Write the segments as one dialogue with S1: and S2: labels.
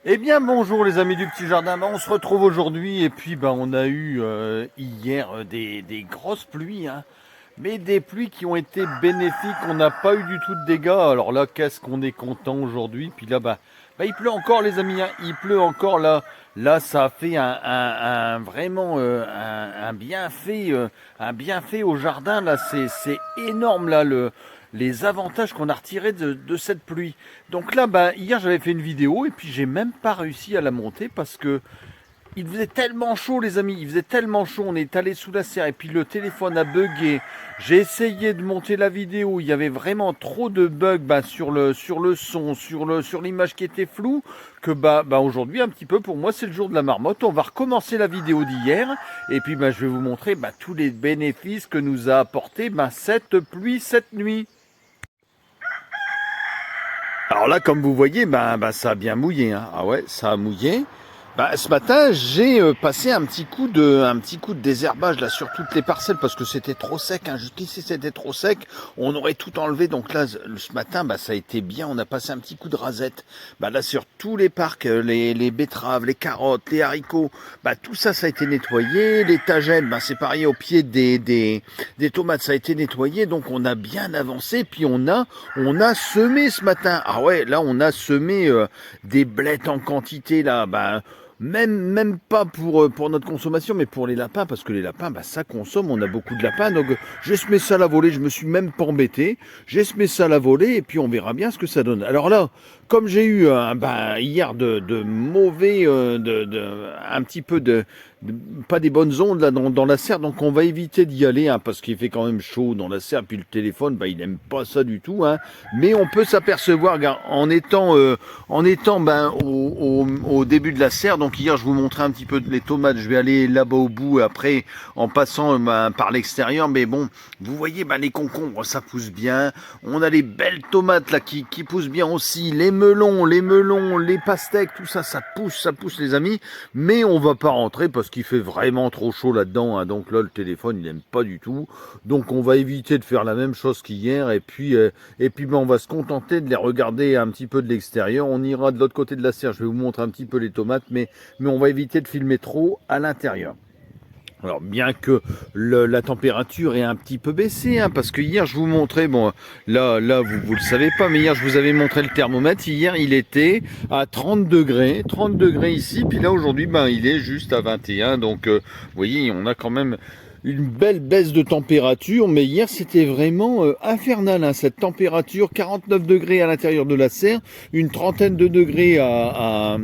S1: Eh bien bonjour les amis du petit jardin, on se retrouve aujourd'hui et puis on a eu hier des grosses pluies, hein, mais des pluies qui ont été bénéfiques, on n'a pas eu du tout de dégâts. Alors là qu'est-ce qu'on est content aujourd'hui, puis là il pleut encore les amis, hein, il pleut encore là ça a fait vraiment un bienfait au jardin là, c'est énorme là les avantages qu'on a retirés de cette pluie. Donc là, hier j'avais fait une vidéo et puis j'ai même pas réussi à la monter parce que il faisait tellement chaud les amis, il faisait tellement chaud, on est allé sous la serre et puis le téléphone a bugué. J'ai essayé de monter la vidéo, il y avait vraiment trop de bugs sur le son, sur l'image qui était floue, que aujourd'hui un petit peu pour moi c'est le jour de la marmotte. On va recommencer la vidéo d'hier et puis je vais vous montrer tous les bénéfices que nous a apporté cette pluie cette nuit. Alors là, comme vous voyez, ça a bien mouillé, hein. Ah ouais, ça a mouillé. Ce matin, j'ai passé un petit coup de désherbage là sur toutes les parcelles parce que c'était trop sec, hein. Jusqu'ici, c'était trop sec. On aurait tout enlevé. Donc là, ce matin, ça a été bien. On a passé un petit coup de rasette. Là, sur tous les parcs, les betteraves, les carottes, les haricots, tout ça, ça a été nettoyé. Les tagelles, c'est pareil au pied des tomates, ça a été nettoyé. Donc on a bien avancé. Puis on a semé ce matin. Ah ouais, là, on a semé des blettes en quantité là. Même pas pour notre consommation, mais pour les lapins, parce que les lapins, ça consomme, on a beaucoup de lapins, donc j'ai semé ça à la volée, je me suis même pas embêté, j'ai semé ça à la volée, et puis on verra bien ce que ça donne. Alors là, comme j'ai eu hier de mauvais, un petit peu pas des bonnes ondes là dans la serre, donc on va éviter d'y aller, hein, parce qu'il fait quand même chaud dans la serre, puis le téléphone, il aime pas ça du tout, hein, mais on peut s'apercevoir en étant au début de la serre. Donc hier je vous montrais un petit peu les tomates, je vais aller là-bas au bout après en passant par l'extérieur, mais bon, vous voyez les concombres ça pousse bien, on a les belles tomates là qui poussent bien aussi, les melons, les pastèques, tout ça pousse les amis, mais on va pas rentrer parce qu'il fait vraiment trop chaud là-dedans, hein. Donc là le téléphone il aime pas du tout, donc on va éviter de faire la même chose qu'hier et puis on va se contenter de les regarder un petit peu de l'extérieur. On ira de l'autre côté de la serre, je vais vous montrer un petit peu les tomates, mais on va éviter de filmer trop à l'intérieur. Alors bien que la température est un petit peu baissée, hein, parce que hier je vous montrais, là vous le savez pas, mais hier je vous avais montré le thermomètre. Hier il était à 30 degrés ici, puis là aujourd'hui il est juste à 21, donc vous voyez on a quand même une belle baisse de température, mais hier c'était vraiment infernal, hein, cette température, 49 degrés à l'intérieur de la serre, une trentaine de degrés à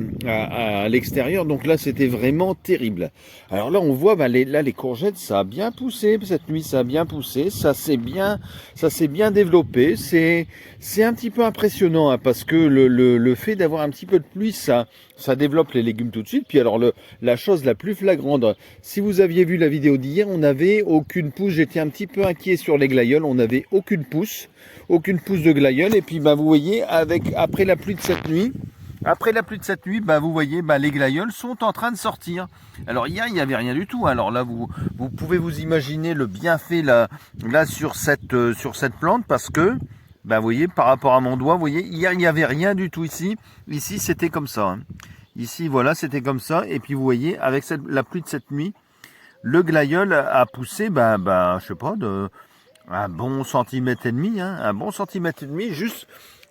S1: l'extérieur, donc là c'était vraiment terrible. Alors là on voit, les courgettes ça a bien poussé, cette nuit ça a bien poussé, ça s'est bien développé, c'est un petit peu impressionnant, hein, parce que le fait d'avoir un petit peu de pluie, ça développe les légumes tout de suite. Puis alors la chose la plus flagrante, si vous aviez vu la vidéo d'hier, on n'avait aucune pousse, j'étais un petit peu inquiet sur les glaïeuls, on n'avait aucune pousse de glaïeuls, et puis vous voyez, après la pluie de cette nuit, vous voyez, les glaïeuls sont en train de sortir. Alors hier, il n'y avait rien du tout. Alors là, vous pouvez vous imaginer le bienfait là sur cette plante, parce que vous voyez, par rapport à mon doigt, vous voyez, hier il n'y avait rien du tout ici. Ici c'était comme ça, hein. Ici voilà, c'était comme ça. Et puis vous voyez, avec la pluie de cette nuit, le glaïeul a poussé, je sais pas, un bon centimètre et demi, hein,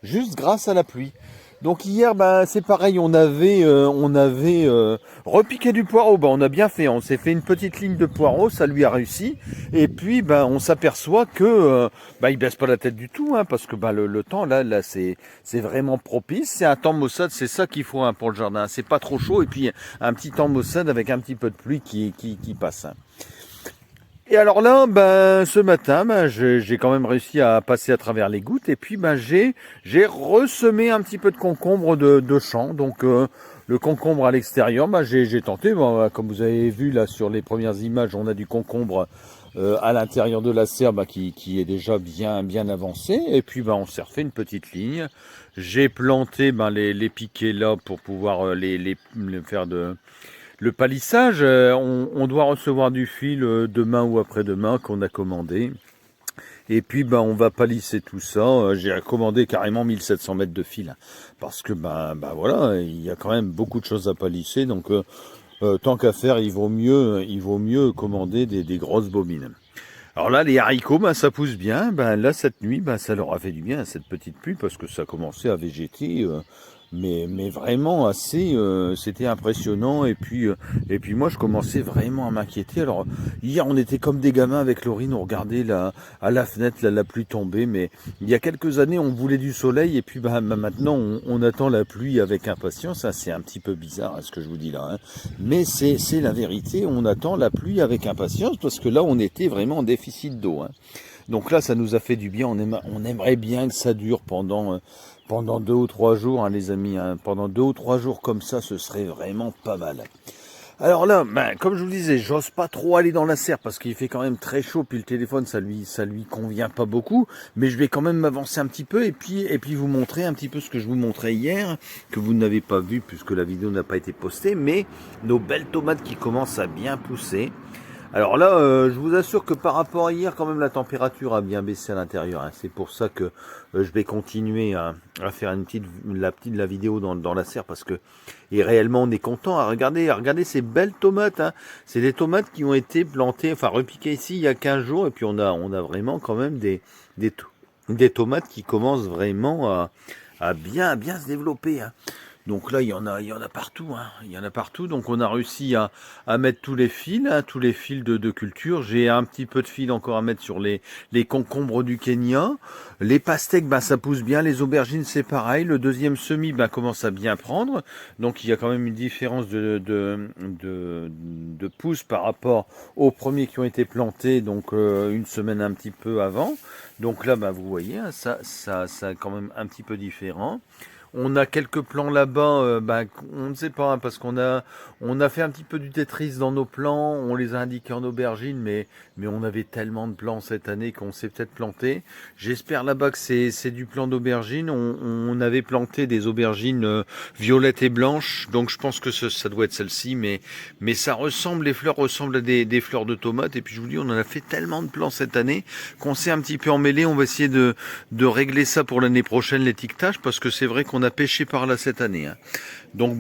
S1: juste grâce à la pluie. Donc hier, c'est pareil, on avait repiqué du poireau, on a bien fait, on s'est fait une petite ligne de poireau, ça lui a réussi, et puis on s'aperçoit que il baisse pas la tête du tout, hein, parce que le temps là c'est vraiment propice, c'est un temps maussade, c'est ça qu'il faut, hein, pour le jardin, c'est pas trop chaud, et puis un petit temps maussade avec un petit peu de pluie qui passe, hein. Et alors là, ce matin, j'ai quand même réussi à passer à travers les gouttes, et puis j'ai ressemé un petit peu de concombre de champ. Donc le concombre à l'extérieur, j'ai tenté. Comme vous avez vu là sur les premières images, on a du concombre à l'intérieur de la serre qui est déjà bien avancé. Et puis on s'est refait une petite ligne. J'ai planté les piquets là pour pouvoir les faire le palissage. On doit recevoir du fil demain ou après-demain qu'on a commandé. Et puis on va palisser tout ça. J'ai commandé carrément 1700 mètres de fil. Parce que voilà, il y a quand même beaucoup de choses à palisser. Donc tant qu'à faire, il vaut mieux commander des grosses bobines. Alors là, les haricots, ça pousse bien. Là, cette nuit, ça leur a fait du bien, cette petite pluie, parce que ça commençait à végéter, mais vraiment assez, c'était impressionnant. Et puis moi, je commençais vraiment à m'inquiéter. Alors, hier, on était comme des gamins avec Laurine, on regardait à la fenêtre la pluie tomber. Mais il y a quelques années, on voulait du soleil, et puis maintenant, on attend la pluie avec impatience. Ça, c'est un petit peu bizarre, ce que je vous dis là. Mais c'est la vérité, on attend la pluie avec impatience, parce que là, on était vraiment en déficit d'eau. Donc là, ça nous a fait du bien. On aimerait bien que ça dure pendant 2 ou 3 jours, les amis. Pendant 2 ou 3 jours comme ça, ce serait vraiment pas mal. Alors là, comme je vous le disais, j'ose pas trop aller dans la serre parce qu'il fait quand même très chaud, puis le téléphone, ça lui convient pas beaucoup. Mais je vais quand même m'avancer un petit peu et puis vous montrer un petit peu ce que je vous montrais hier, que vous n'avez pas vu puisque la vidéo n'a pas été postée, mais nos belles tomates qui commencent à bien pousser. Alors là, je vous assure que par rapport à hier, quand même, la température a bien baissé à l'intérieur. C'est pour ça que je vais continuer à faire la vidéo dans la serre, parce que et réellement on est content à regarder ces belles tomates. C'est des tomates qui ont été plantées, enfin repiquées ici il y a 15 jours, et puis on a vraiment quand même des tomates qui commencent vraiment à bien se développer. Donc là, il y en a partout, il y en a partout. Donc on a réussi à mettre tous les fils, de culture. J'ai un petit peu de fil encore à mettre sur les concombres du Kenya. Les pastèques, ça pousse bien. Les aubergines, c'est pareil. Le deuxième semis, commence à bien prendre. Donc il y a quand même une différence de pousse par rapport aux premiers qui ont été plantés, donc une semaine un petit peu avant. Donc là, vous voyez, ça est quand même un petit peu différent. On a quelques plants là-bas, on ne sait pas, parce qu'on a fait un petit peu du Tetris dans nos plants, on les a indiqués en aubergine, mais on avait tellement de plants cette année qu'on s'est peut-être planté. J'espère là-bas que c'est du plant d'aubergine. On avait planté des aubergines violettes et blanches, donc je pense que ça doit être celle-ci, mais ça ressemble, les fleurs ressemblent à des fleurs de tomates, et puis je vous dis, on en a fait tellement de plants cette année qu'on s'est un petit peu emmêlé. On va essayer de régler ça pour l'année prochaine, l'étiquetage, parce que c'est vrai qu'on a pêché par là cette année. Donc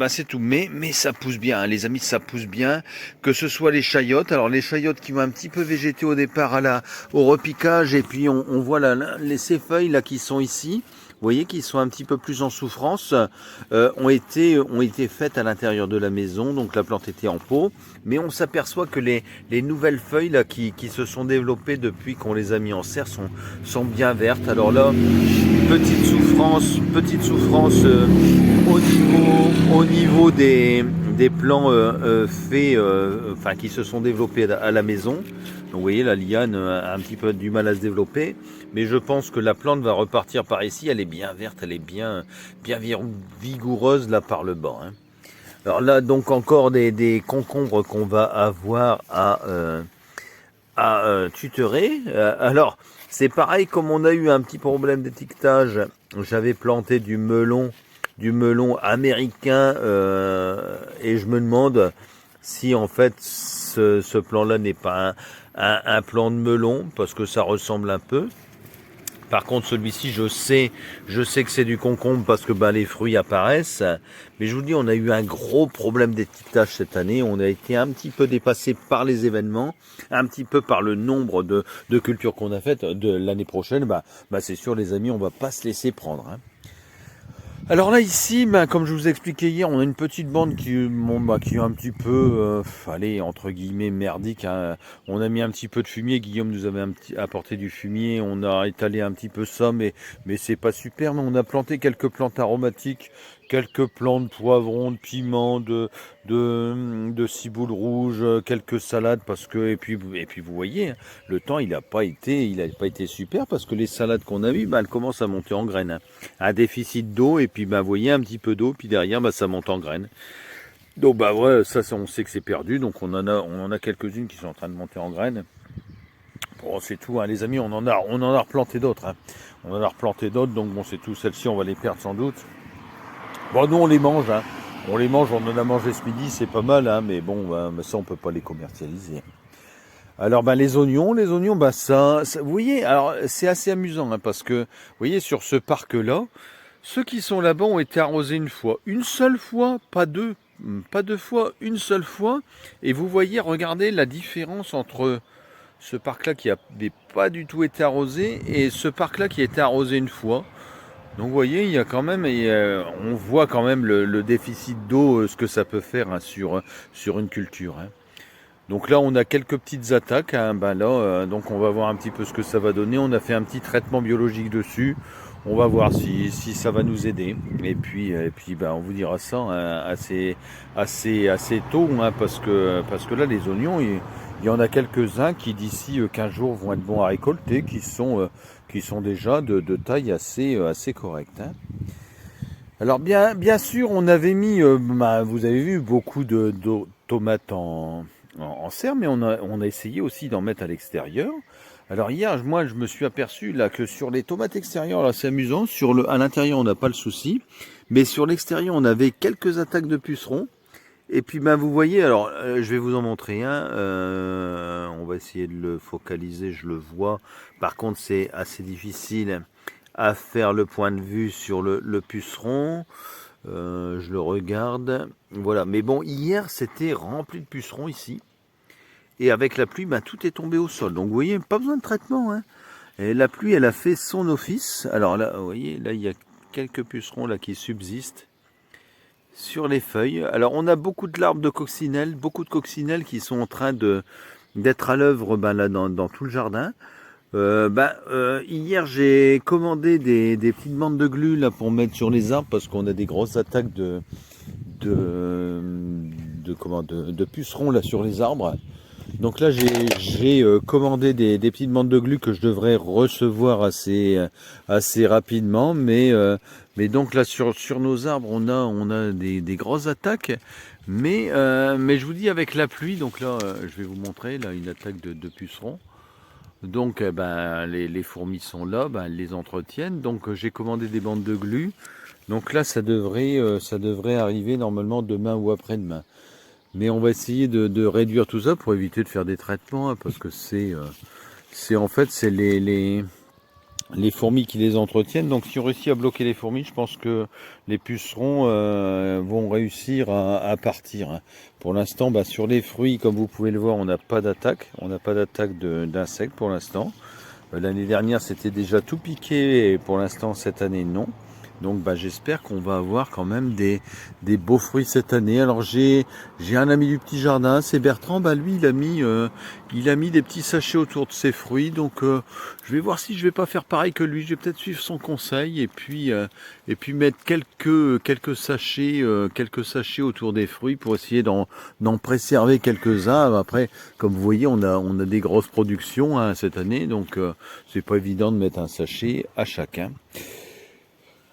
S1: c'est tout, mais ça pousse bien, les amis, ça pousse bien, que ce soit les chayotes. Alors les chayotes qui vont un petit peu végéter au départ au repiquage, et puis on voit ces feuilles là qui sont ici. Vous voyez qu'ils sont un petit peu plus en souffrance, ont été faites à l'intérieur de la maison, donc la plante était en pot, mais on s'aperçoit que les nouvelles feuilles là qui se sont développées depuis qu'on les a mis en serre sont bien vertes. Alors là, petite souffrance au niveau des plants faits, qui se sont développés à la maison. Donc vous voyez, la liane a un petit peu du mal à se développer, mais je pense que la plante va repartir par ici. Elle est bien verte, elle est bien vigoureuse là par le bas. Alors là, donc encore des concombres qu'on va avoir à tutorer. Alors c'est pareil, comme on a eu un petit problème d'étiquetage, j'avais planté du melon américain, et je me demande si en fait ce plan-là n'est pas un plan de melon, parce que ça ressemble un peu. Par contre, celui-ci, je sais que c'est du concombre parce que les fruits apparaissent. Mais je vous dis, on a eu un gros problème d'étiquetage cette année. On a été un petit peu dépassé par les événements, un petit peu par le nombre de cultures qu'on a faites. De l'année prochaine, c'est sûr, les amis, on va pas se laisser prendre. Alors là ici, comme je vous ai expliqué hier, on a une petite bande qui est un petit peu, entre guillemets, merdique. On a mis un petit peu de fumier, Guillaume nous avait apporté du fumier, on a étalé un petit peu ça, mais c'est pas super. Mais on a planté quelques plantes aromatiques, quelques plants de poivrons, de piments, de ciboule rouge, quelques salades, et puis vous voyez, le temps il n'a pas été super, parce que les salades qu'on a vues, elles commencent à monter en graines. Un déficit d'eau, et puis vous voyez un petit peu d'eau, puis derrière ça monte en graines. Donc ça on sait que c'est perdu, donc on en a quelques-unes qui sont en train de monter en graines. Bon, c'est tout, les amis, on en a replanté d'autres. On en a replanté d'autres, donc c'est tout. Celles-ci on va les perdre sans doute. Bon, nous on les mange, on en a mangé ce midi, c'est pas mal, mais bon, ça on peut pas les commercialiser. Alors les oignons, vous voyez, alors c'est assez amusant hein, parce que, vous voyez, sur ce parc-là, ceux qui sont là-bas ont été arrosés une seule fois, pas deux, pas deux fois, une seule fois, et vous voyez, regardez la différence entre ce parc-là qui n'avait pas du tout été arrosé et ce parc-là qui a été arrosé une fois. Donc vous voyez, il y a quand même, on voit quand même le déficit d'eau, ce que ça peut faire hein, sur une culture. Hein. Donc là, on a quelques petites attaques. Hein. Donc on va voir un petit peu ce que ça va donner. On a fait un petit traitement biologique dessus. On va voir si ça va nous aider. Et puis, on vous dira ça hein, assez tôt, hein, parce que là, les oignons, il y en a quelques-uns qui d'ici 15 jours vont être bons à récolter, qui sont déjà de taille assez correcte. Hein. Alors bien sûr, on avait mis, vous avez vu, beaucoup de tomates en serre, mais on a essayé aussi d'en mettre à l'extérieur. Alors hier, moi, je me suis aperçu là que sur les tomates extérieures, là, c'est amusant. À l'intérieur, on n'a pas le souci, mais sur l'extérieur, on avait quelques attaques de pucerons. Et puis, vous voyez, alors, je vais vous en montrer un. On va essayer de le focaliser, je le vois. Par contre, c'est assez difficile à faire le point de vue sur le puceron. Je le regarde. Voilà. Mais bon, hier, c'était rempli de pucerons ici. Et avec la pluie, tout est tombé au sol. Donc vous voyez, pas besoin de traitement. Hein. Et la pluie, elle a fait son office. Alors là, vous voyez, là, il y a quelques pucerons là qui subsistent sur les feuilles. Alors on a beaucoup de larves de coccinelle, qui sont en train d'être à l'œuvre là dans tout le jardin. Hier j'ai commandé des petites bandes de glu là pour mettre sur les arbres parce qu'on a des grosses attaques de pucerons là sur les arbres. Donc là j'ai commandé des petites bandes de glu que je devrais recevoir assez rapidement, mais donc là sur nos arbres on a des grosses attaques, mais je vous dis avec la pluie, donc là je vais vous montrer là une attaque de pucerons. Donc les fourmis sont là, elles les entretiennent. Donc j'ai commandé des bandes de glu. Donc là ça devrait arriver normalement demain ou après-demain. Mais on va essayer de réduire tout ça pour éviter de faire des traitements, hein, parce que c'est les fourmis qui les entretiennent. Donc si on réussit à bloquer les fourmis, je pense que les pucerons vont réussir à partir. Hein. Pour l'instant, sur les fruits, comme vous pouvez le voir, on n'a pas d'attaque. On n'a pas d'attaque d'insectes pour l'instant. L'année dernière, c'était déjà tout piqué, et pour l'instant, cette année, non. Donc j'espère qu'on va avoir quand même des beaux fruits cette année. Alors j'ai un ami du petit jardin, c'est Bertrand, lui il a mis des petits sachets autour de ses fruits. Donc je vais voir si je vais pas faire pareil que lui. Je vais peut-être suivre son conseil et puis mettre quelques sachets autour des fruits pour essayer d'en préserver quelques-uns. Après, comme vous voyez, on a des grosses productions hein, cette année, donc c'est pas évident de mettre un sachet à chacun.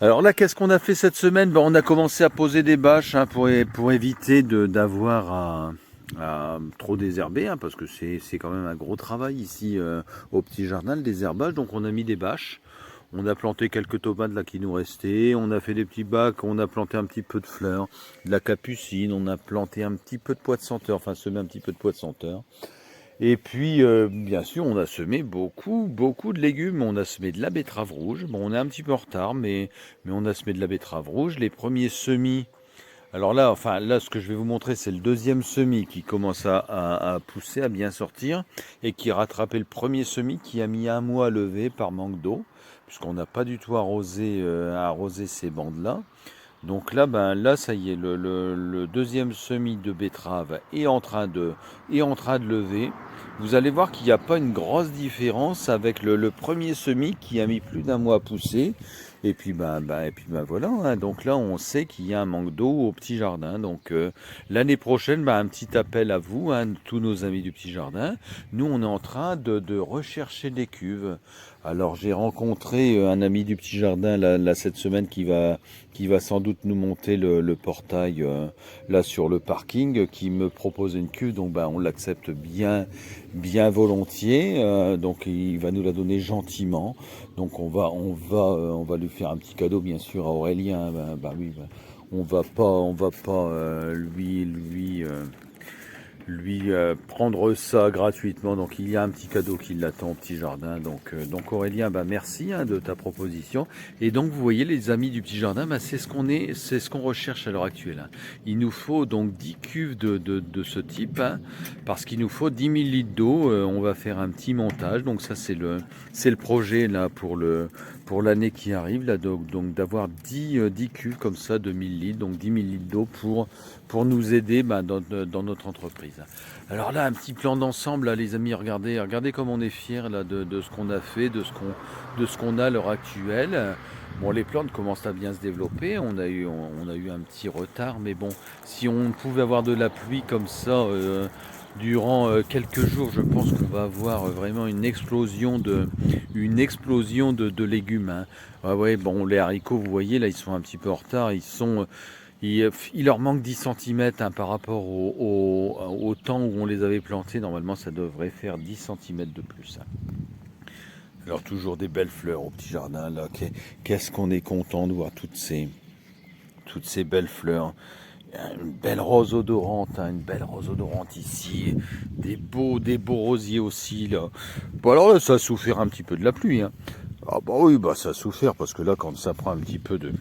S1: Alors là, qu'est-ce qu'on a fait cette semaine? On a commencé à poser des bâches hein, pour éviter d'avoir à trop désherber, hein, parce que c'est quand même un gros travail ici au petit jardin, le désherbage. Donc on a mis des bâches, on a planté quelques tomates là qui nous restaient, on a fait des petits bacs, on a planté un petit peu de fleurs, de la capucine, on a planté un petit peu de pois de senteur, enfin semé un petit peu de pois de senteur. Et puis, bien sûr, on a semé beaucoup de légumes. On a semé de la betterave rouge. Bon, on est un petit peu en retard, mais on a semé de la betterave rouge. Les premiers semis, alors là, ce que je vais vous montrer, c'est le deuxième semis qui commence à pousser, à bien sortir, et qui a rattrapé le premier semis qui a mis un mois à lever par manque d'eau, puisqu'on n'a pas du tout arrosé ces bandes-là. Donc là, ça y est, le deuxième semis de betterave est en train de lever. Vous allez voir qu'il n'y a pas une grosse différence avec le premier semis qui a mis plus d'un mois à pousser. Et puis voilà. Hein. Donc là, on sait qu'il y a un manque d'eau au petit jardin. Donc l'année prochaine, un petit appel à vous, hein, tous nos amis du petit jardin. Nous, on est en train de rechercher des cuves. Alors j'ai rencontré un ami du petit jardin là cette semaine qui va sans doute nous monter le portail là sur le parking, qui me propose une cuve, donc on l'accepte bien volontiers, donc il va nous la donner gentiment, donc on va lui faire un petit cadeau bien sûr à Aurélien, oui, on va pas lui prendre ça gratuitement. Donc il y a un petit cadeau qui l'attend au petit jardin. Donc Aurélien, bah merci de ta proposition. Et donc vous voyez les amis du petit jardin, bah, c'est ce qu'on recherche à l'heure actuelle. Il nous faut donc 10 cuves de ce type, parce qu'il nous faut 10 000 litres d'eau. On va faire un petit montage. Donc ça c'est le projet là pour l'année qui arrive là, donc d'avoir 10 cuves comme ça de 1000 litres, donc 10 000 litres d'eau pour nous aider dans notre entreprise. Alors là, un petit plan d'ensemble, là, les amis, regardez comme on est fiers là, de ce qu'on a fait, de ce qu'on a à l'heure actuelle. Bon, les plantes commencent à bien se développer, on a eu un petit retard, mais bon, si on pouvait avoir de la pluie comme ça durant quelques jours, je pense qu'on va avoir vraiment une explosion de légumes. Hein. Ah ouais, bon, les haricots, vous voyez, là, ils sont un petit peu en retard, il leur manque 10 cm par rapport au temps où on les avait plantés. Normalement, ça devrait faire 10 cm de plus. Hein. Alors, toujours des belles fleurs au petit jardin. Là, qu'est-ce qu'on est content de voir toutes ces belles fleurs. Une belle rose odorante, une belle rose odorante ici. Des beaux rosiers aussi. Là. Bon, alors là, ça a souffert un petit peu de la pluie. Hein. Ah bah oui, bah ça a souffert parce que là, quand ça prend un petit peu de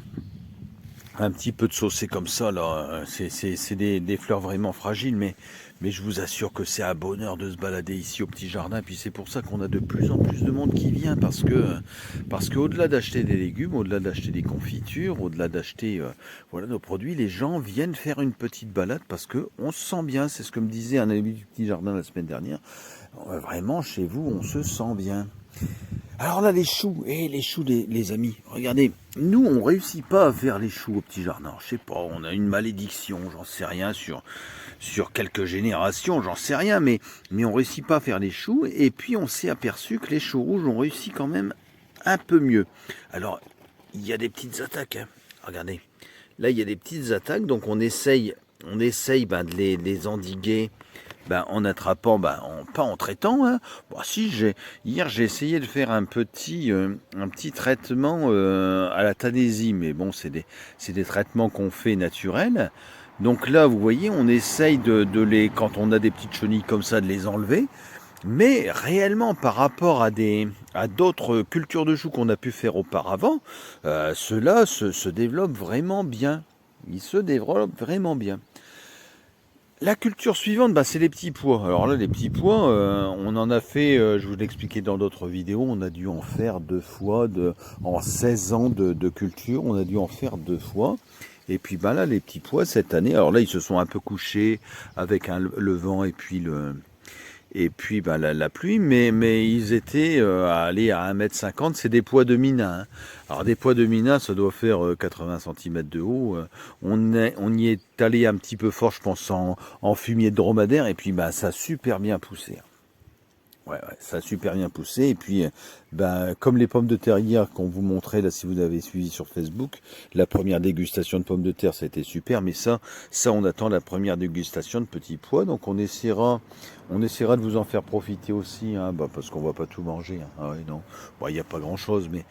S1: saucé comme ça, là, c'est des fleurs vraiment fragiles, mais je vous assure que c'est un bonheur de se balader ici au petit jardin. Puis c'est pour ça qu'on a de plus en plus de monde qui vient, parce que au-delà d'acheter des légumes, au-delà d'acheter des confitures, au-delà d'acheter voilà, nos produits, les gens viennent faire une petite balade parce que on se sent bien. C'est ce que me disait un ami du petit jardin la semaine dernière. Vraiment, chez vous, on se sent bien. Alors là, les choux, les amis, regardez, nous, on réussit pas à faire les choux au petit jardin. Je sais pas, on a une malédiction, j'en sais rien, sur quelques générations, j'en sais rien, mais on réussit pas à faire les choux. Et puis, on s'est aperçu que les choux rouges ont réussi quand même un peu mieux. Alors, il y a des petites attaques, hein. Regardez, là, il y a des petites attaques, donc on essaye de les endiguer. En attrapant, pas en traitant. Hein. Bon, si, hier j'ai essayé de faire un petit traitement à la Tanaisie, mais bon, c'est des traitements qu'on fait naturels. Donc là, vous voyez, on essaye quand on a des petites chenilles comme ça, de les enlever. Mais réellement, par rapport à d'autres cultures de choux qu'on a pu faire auparavant, ceux-là se développent vraiment bien. Ils se développent vraiment bien. La culture suivante, c'est les petits pois. Alors là, les petits pois, on en a fait, je vous l'ai expliqué dans d'autres vidéos, on a dû en faire 2 fois, en 16 ans de culture, on a dû en faire 2 fois. Et puis là, les petits pois, cette année, alors là, ils se sont un peu couchés avec le vent et puis la pluie, mais ils étaient allés à 1,50 m, c'est des pois de Mina. Hein. Alors des pois de Mina, ça doit faire 80 cm de haut. On y est allé un petit peu fort, je pense, en fumier de dromadaire, et puis ça a super bien poussé. Ouais, ça a super bien poussé. Et puis, comme les pommes de terre hier qu'on vous montrait, là, si vous avez suivi sur Facebook, la première dégustation de pommes de terre, ça a été super. Mais ça, on attend la première dégustation de petits pois. Donc, on essaiera de vous en faire profiter aussi, hein, parce qu'on va pas tout manger. Hein. Ah ouais, non. Il n'y a pas grand chose, mais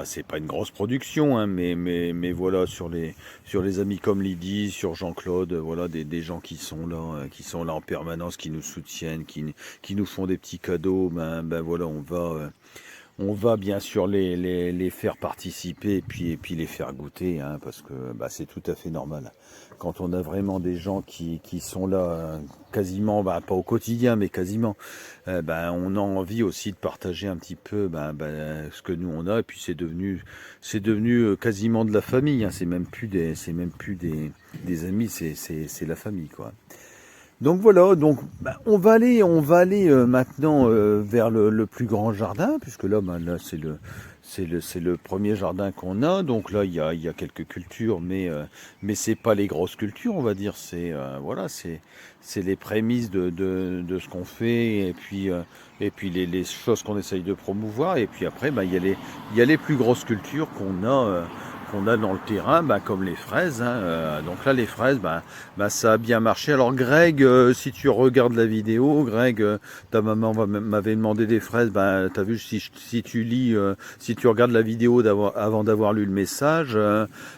S1: c'est pas une grosse production, hein, mais voilà, sur les amis comme Lydie, sur Jean-Claude, voilà, des gens qui sont là en permanence, qui nous soutiennent, qui nous font des petits cadeaux, voilà, on va bien sûr les faire participer et puis les faire goûter, hein, parce que c'est tout à fait normal. Quand on a vraiment des gens qui sont là quasiment, pas au quotidien, mais quasiment, on a envie aussi de partager un petit peu ce que nous on a, et puis c'est devenu quasiment de la famille, hein, c'est même plus des amis, c'est la famille, quoi. Donc voilà, on va aller maintenant vers le plus grand jardin, puisque là, c'est le premier jardin qu'on a. Donc là, il y a quelques cultures, mais c'est pas les grosses cultures, on va dire. C'est les prémices de ce qu'on fait, et puis les choses qu'on essaye de promouvoir. Et puis après, il y a les plus grosses cultures qu'on a dans le terrain, comme les fraises. Hein. Donc là, les fraises, ça a bien marché. Alors Greg, si tu regardes la vidéo, Greg, ta maman m'avait demandé des fraises. T'as vu, si tu lis, si tu regardes la vidéo avant d'avoir lu le message,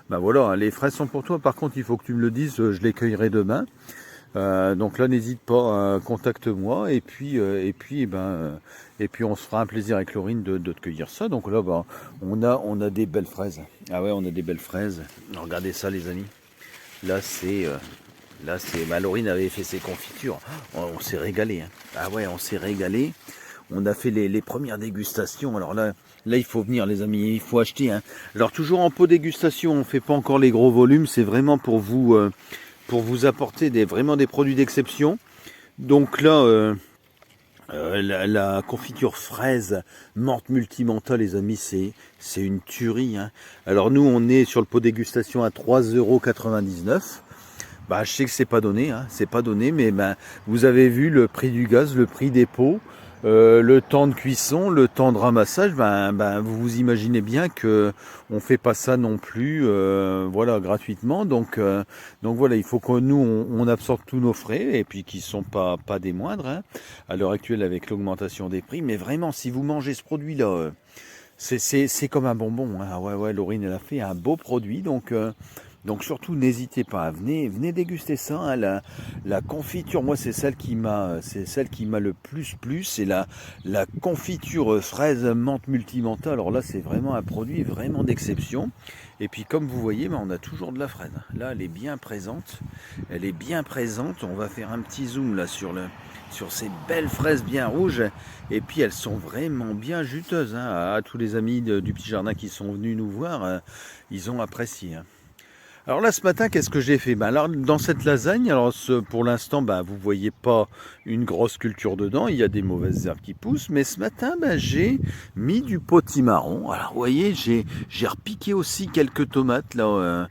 S1: voilà, les fraises sont pour toi. Par contre, il faut que tu me le dises, je les cueillerai demain. Donc là, n'hésite pas, contacte-moi et puis on se fera un plaisir avec Laurine de te cueillir ça. Donc là, bah, on a des belles fraises. Ah ouais, on a des belles fraises. Regardez ça, les amis. Là, bah, Laurine avait fait ses confitures. On s'est régalé. Hein. Ah ouais, on s'est régalé. On a fait les premières dégustations. Alors là, il faut venir, les amis. Il faut acheter. Hein. Alors toujours en pot dégustation. On fait pas encore les gros volumes. C'est vraiment pour vous apporter vraiment des produits d'exception. Donc là, la confiture fraise menthe multimenta, les amis, c'est une tuerie. Hein. Alors nous, on est sur le pot dégustation à 3,99 €. Bah, je sais que c'est pas donné, hein, c'est pas donné, mais ben, vous avez vu le prix du gaz, le prix des pots, le temps de cuisson, le temps de ramassage, vous vous imaginez bien que on fait pas ça non plus, voilà, gratuitement. Donc voilà, il faut que nous on absorbe tous nos frais et puis qui sont pas des moindres hein, à l'heure actuelle avec l'augmentation des prix. Mais vraiment, si vous mangez ce produit-là, c'est comme un bonbon. Hein. Ouais, Laurine, elle a fait un beau produit, donc surtout n'hésitez pas, venez déguster ça. Hein, la confiture, moi c'est celle qui m'a le plus plu, c'est la confiture fraise menthe multimenta. Alors là c'est vraiment un produit vraiment d'exception. Et puis comme vous voyez, on a toujours de la fraise. Là elle est bien présente, On va faire un petit zoom là sur ces belles fraises bien rouges. Et puis elles sont vraiment bien juteuses. Hein, à tous les amis du petit jardin qui sont venus nous voir, ils ont apprécié. Hein. Alors là, ce matin, qu'est-ce que j'ai fait? Alors, dans cette lasagne, pour l'instant, vous voyez pas une grosse culture dedans. Il y a des mauvaises herbes qui poussent. Mais ce matin, j'ai mis du potimarron. Alors, vous voyez, j'ai repiqué aussi quelques tomates là,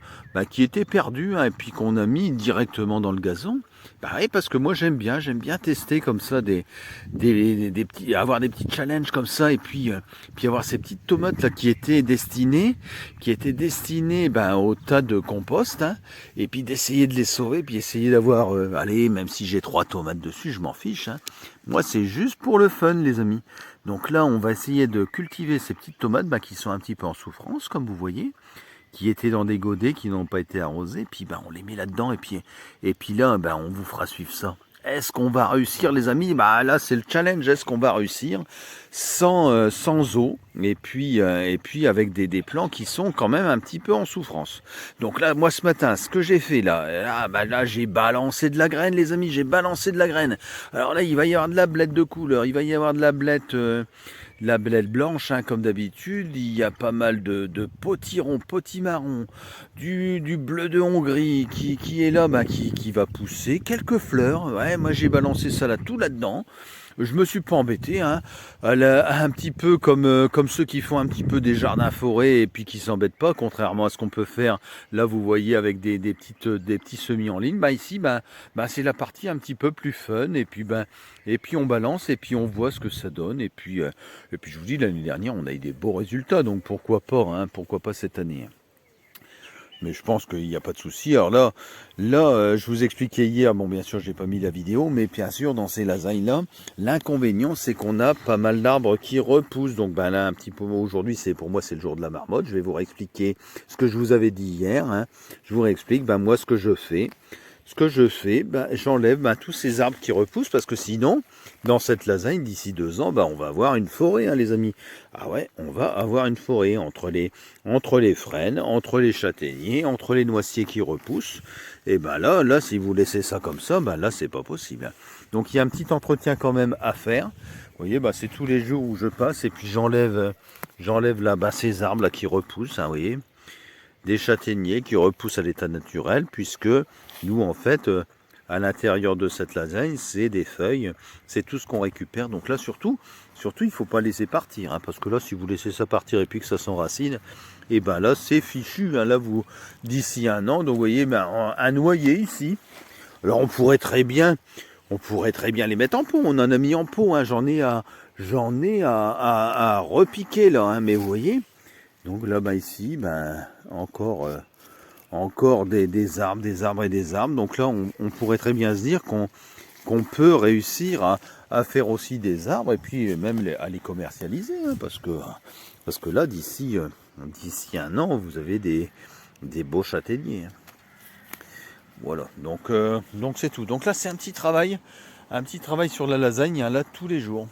S1: qui étaient perdues hein, et puis qu'on a mis directement dans le gazon. Oui, parce que moi j'aime bien tester comme ça des petits, avoir des petits challenges comme ça et puis avoir ces petites tomates là qui étaient destinées au tas de compost hein, et puis d'essayer de les sauver puis essayer d'avoir allez, même si j'ai 3 tomates dessus, je m'en fiche hein. Moi c'est juste pour le fun les amis. Donc là on va essayer de cultiver ces petites tomates qui sont un petit peu en souffrance comme vous voyez, qui étaient dans des godets qui n'ont pas été arrosés, puis on les met là-dedans et puis là on vous fera suivre ça. Est-ce qu'on va réussir les amis? Là c'est le challenge, est-ce qu'on va réussir sans eau et puis avec des plants qui sont quand même un petit peu en souffrance. Donc là moi ce matin ce que j'ai fait là j'ai balancé de la graine les amis, j'ai balancé de la graine. Alors là il va y avoir de la blette de couleur, il va y avoir de la blette blanche, hein, comme d'habitude. Il y a pas mal de potiron, potimarron, du bleu de Hongrie qui est là, qui va pousser. Quelques fleurs. Ouais, moi j'ai balancé ça tout là-dedans. Je me suis pas embêté, hein. Un petit peu comme ceux qui font un petit peu des jardins forêts et puis qui s'embêtent pas, contrairement à ce qu'on peut faire. Là, vous voyez avec des petits semis en ligne. Ici, c'est la partie un petit peu plus fun et puis on balance et puis on voit ce que ça donne et puis je vous dis l'année dernière on a eu des beaux résultats donc pourquoi pas cette année. Mais je pense qu'il n'y a pas de souci. Alors là, je vous expliquais hier, bon bien sûr j'ai pas mis la vidéo, mais bien sûr dans ces lasagnes-là, l'inconvénient c'est qu'on a pas mal d'arbres qui repoussent. Donc là un petit peu aujourd'hui, pour moi c'est le jour de la marmotte. Je vais vous réexpliquer ce que je vous avais dit hier. Hein. Je vous réexplique, moi ce que je fais. J'enlève tous ces arbres qui repoussent parce que sinon, dans cette lasagne, d'ici 2 ans, on va avoir une forêt, hein, les amis. Ah ouais, on va avoir une forêt entre les frênes, entre les châtaigniers, entre les noisiers qui repoussent. Et là, si vous laissez ça comme ça, là, c'est pas possible. Donc, il y a un petit entretien quand même à faire. Vous voyez, c'est tous les jours où je passe et puis j'enlève là, ces arbres là qui repoussent, hein, vous voyez. Des châtaigniers qui repoussent à l'état naturel, puisque nous, en fait, à l'intérieur de cette lasagne, c'est des feuilles, c'est tout ce qu'on récupère. Donc là, surtout, il ne faut pas laisser partir, hein, parce que là, si vous laissez ça partir et puis que ça s'enracine, et là, c'est fichu. Hein, là, d'ici 1 an, donc vous voyez, un noyer ici. Alors, on pourrait très bien les mettre en pot. On en a mis en pot. Hein, j'en ai à repiquer là, hein, mais vous voyez. Donc là, ici, encore des arbres et des arbres. Donc là, on pourrait très bien se dire qu'on peut réussir à faire aussi des arbres et puis même à les commercialiser. Hein, parce que là, d'ici 1 an, vous avez des beaux châtaigniers. Voilà, donc c'est tout. Donc là c'est un petit travail sur la lasagne, hein, là tous les jours.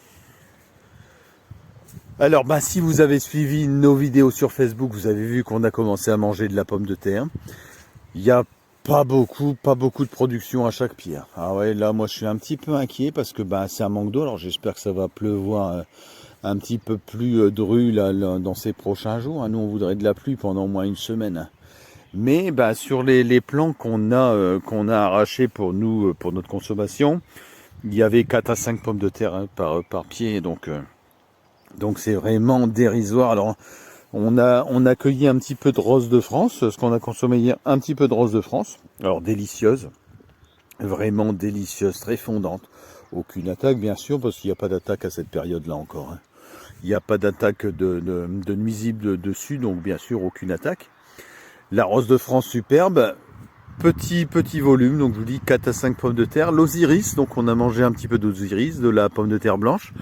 S1: Alors bah si vous avez suivi nos vidéos sur Facebook, vous avez vu qu'on a commencé à manger de la pomme de terre. Il n'y a pas beaucoup de production à chaque pied. Ah ouais, là moi je suis un petit peu inquiet parce que bah, c'est un manque d'eau. Alors j'espère que ça va pleuvoir un petit peu plus dru là, dans ces prochains jours. Nous on voudrait de la pluie pendant au moins une semaine. Mais bah, sur les plants qu'on a arrachés pour nous, pour notre consommation, il y avait 4 à 5 pommes de terre hein, par pied. Donc c'est vraiment dérisoire. Alors on a cueilli un petit peu de rose de France, ce qu'on a consommé hier, un petit peu de rose de France. Alors délicieuse, vraiment délicieuse, très fondante. Aucune attaque bien sûr, parce qu'il n'y a pas d'attaque à cette période-là encore. Hein. Il n'y a pas d'attaque de nuisibles dessus, donc bien sûr aucune attaque. La rose de France superbe, petit volume, donc je vous dis 4 à 5 pommes de terre. L'osiris, donc on a mangé un petit peu d'osiris, de la pomme de terre blanche.